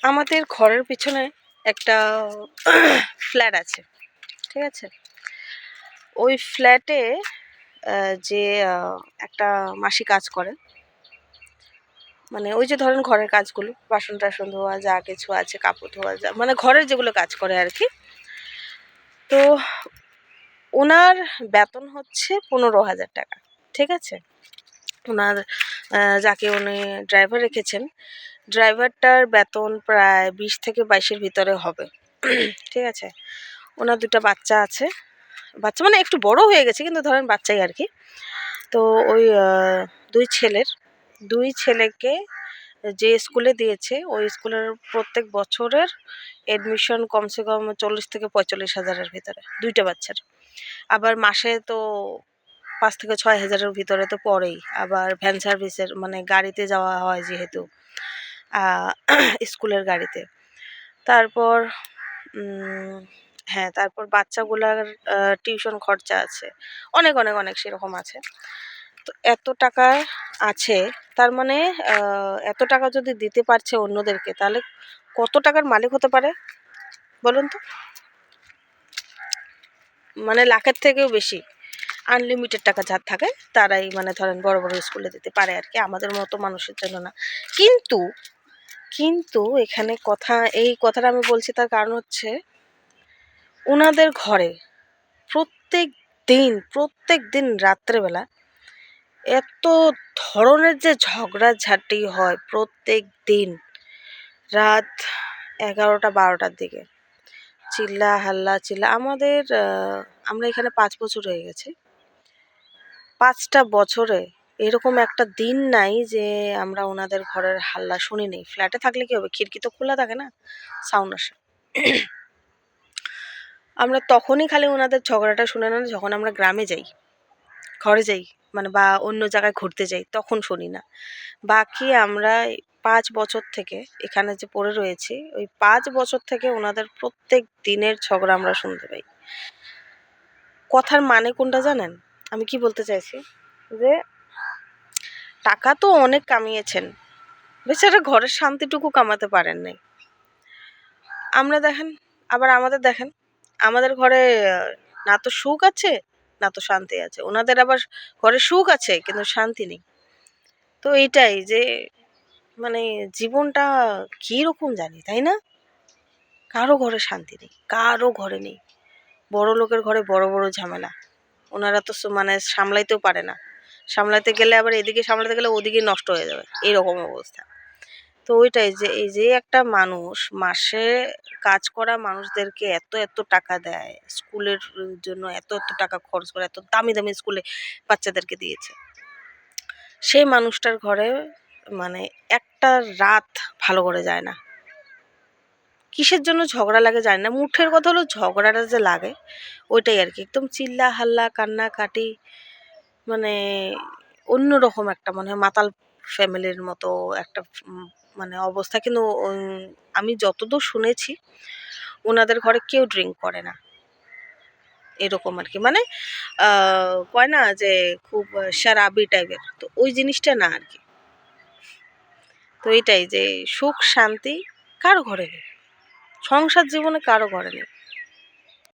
আমাদের ঘরের পিছনে একটা ফ্ল্যাট আছে, ঠিক আছে। ওই ফ্ল্যাটে যে একটা মাসি কাজ করে, মানে ওই যে ধরেন ঘরের কাজগুলো, বাসন টাসন ধোয়া, যা কিছু আছে, কাপড় ধোয়া, যা মানে ঘরের যেগুলো কাজ করে আর কি। তো ওনার বেতন হচ্ছে 15,000 টাকা, ঠিক আছে। ওনার যাকে উনি ড্রাইভার রেখেছেন, ড্রাইভারটার বেতন প্রায় 20 থেকে 22-এর ভিতরে হবে, ঠিক আছে। ওনার 2টা বাচ্চা আছে, বাচ্চা মানে একটু বড় হয়ে গেছে, কিন্তু ধরেন বাচ্চাই আর কি। তো ওই 2 ছেলেকে যে স্কুলে দিয়েছে, ওই স্কুলের প্রত্যেক বছরের অ্যাডমিশন কমসে কম 40 থেকে 45,000-এর ভিতরে 2টা বাচ্চার। আবার মাসে তো 5 থেকে 6,000-এর ভিতরে তো পড়েই। আবার ভ্যান সার্ভিসের মানে গাড়িতে যাওয়া হয় যেহেতু, স্কুলের গাড়িতে। তারপর হ্যাঁ, তারপর বাচ্চাগুলার টিউশন খরচা আছে, অনেক অনেক অনেক সেরকম আছে। তো এত টাকা আছে, তার মানে এত টাকা যদি দিতে পারছে অন্যদেরকে, তাহলে কত টাকার মালিক হতে পারে বলুন তো? মানে লাখের থেকেও বেশি, আনলিমিটেড টাকা যার থাকে তারাই মানে ধরেন বড় বড় স্কুলে দিতে পারে আর কি, আমাদের মতো মানুষের জন্য না। কিন্তু কিন্তু এখানে এই কথাটা আমি বলছি, তার কারণ হচ্ছে ওনাদের ঘরে প্রত্যেক দিন রাত্রেবেলা এত ধরনের যে ঝগড়াঝাটি হয়, প্রত্যেক দিন রাত 11টা-12টার দিকে চিল্লা হাল্লা চিল্লা। আমরা এখানে 5 বছর হয়ে গেছে। 5টা বছরে এরকম একটা দিন নাই যে আমরা ওনাদের ঘরের হাল্লা শুনিনি। ফ্ল্যাটে থাকলে কি হবে, খিড়কি তো খোলা থাকে না, সাউন্ড আসে। আমরা তখনই খালি ওনাদের ঝগড়াটা শুনে না যখন আমরা গ্রামে যাই, ঘরে যাই, মানে বা অন্য জায়গায় ঘুরতে যাই, তখন শুনি না। বাকি আমরা 5 বছর থেকে এখানে যে পড়ে রয়েছি, ওই 5 বছর থেকে ওনাদের প্রত্যেক দিনের ঝগড়া আমরা শুনতে পাই। কথার মানে কোনটা জানেন? আমি কি বলতে চাইছি, যে টাকা তো অনেক কামিয়েছেন, বেচারা ঘরের শান্তিটুকু কামাতে পারেন নাই। আমাদের দেখেন, আমাদের ঘরে না তো সুখ আছে না তো শান্তি আছে। ওনাদের আবার ঘরে সুখ আছে কিন্তু শান্তি নেই। তো এইটাই যে মানে জীবনটা কি রকম জানি, তাই না? কারো ঘরে শান্তি নেই, কারো ঘরে নেই। বড় লোকের ঘরে বড় বড় ঝামেলা, ওনারা তো মানে সামলাইতেও পারে না। সামলাতে গেলে আবার এদিকে সামলাতে গেলে ওদিকে নষ্ট হয়ে যাবে, এইরকম অবস্থা। তো ওইটাই যে এই যে একটা মানুষ মাসে কাজ করা মানুষদেরকে এত এত টাকা দেয়, স্কুলের জন্য এত এত টাকা খরচ করে, এত দামি দামি স্কুলে বাচ্চাদেরকে দিয়েছে, সেই মানুষটার ঘরে মানে একটা রাত ভালো করে যায় না। কিসের জন্য ঝগড়া লাগে জানি না, মুঠের কথা হলো ঝগড়াটা যে লাগে ওইটাই আর কি। একদম চিল্লা হাল্লা কান্নাকাটি, মানে অন্যরকম একটা মনে হয় মাতাল ফ্যামিলির মতো একটা মানে অবস্থা। কিন্তু আমি যতদূর শুনেছি ওনাদের ঘরে কেউ ড্রিঙ্ক করে না, এরকম আর কি। মানে কয় না যে খুব শরাবি টাইপের, তো ওই জিনিসটা না আর কি। তো এইটাই যে সুখ শান্তি কারো ঘরে নেই, সংসার জীবনে কারো ঘরে নেই।